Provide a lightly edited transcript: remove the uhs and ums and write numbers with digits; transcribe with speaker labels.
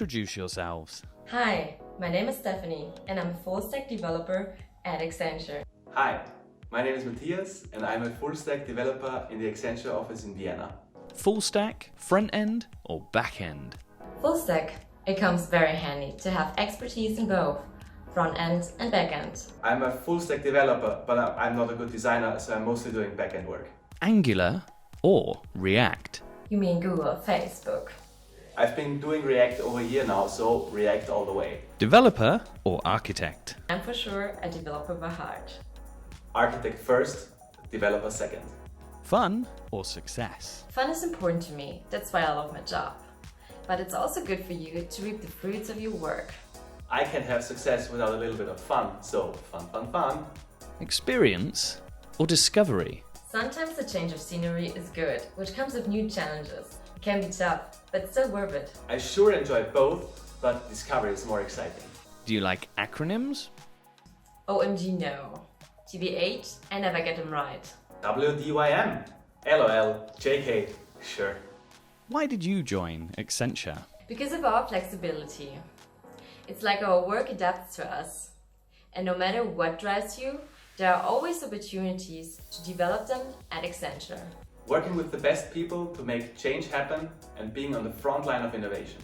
Speaker 1: introduce yourselves.
Speaker 2: Hi, my name is Stephanie and I'm a full-stack developer at Accenture.
Speaker 3: Hi, my name is Mathias and I'm a full-stack developer in the Accenture office in Vienna.
Speaker 1: Full stack, front end, or back end?
Speaker 2: Full-stack, it comes very handy to have expertise in both front-end and back-end.
Speaker 3: I'm a full-stack developer, but I'm not a good designer, so I'm mostly doing back-end work.
Speaker 1: Angular or React?
Speaker 2: You mean Google, Facebook?
Speaker 3: I've been doing React over a year now, so React all the way.
Speaker 1: Developer or architect?
Speaker 2: I'm for sure a developer by heart.
Speaker 3: Architect first, developer second.
Speaker 1: Fun or success?
Speaker 2: Fun is important to me, that's why I love my job. But it's also good for you to reap the fruits of your work.
Speaker 3: I can't have success without a little bit of fun, so fun.
Speaker 1: Experience or discovery?
Speaker 2: Sometimes a change of scenery is good, which comes with new challenges. It can be tough, but still worth it.
Speaker 3: I sure enjoy both, but discovery is more exciting.
Speaker 1: Do you like acronyms?
Speaker 2: OMG no. TBH, I never get them right.
Speaker 3: WDYM, LOL, JK, sure.
Speaker 1: Why did you join Accenture?
Speaker 2: Because of our flexibility. It's like our work adapts to us. And no matter what drives you, there are always opportunities to develop them at Accenture.
Speaker 3: Working with the best people to make change happen and being on the front line of innovation.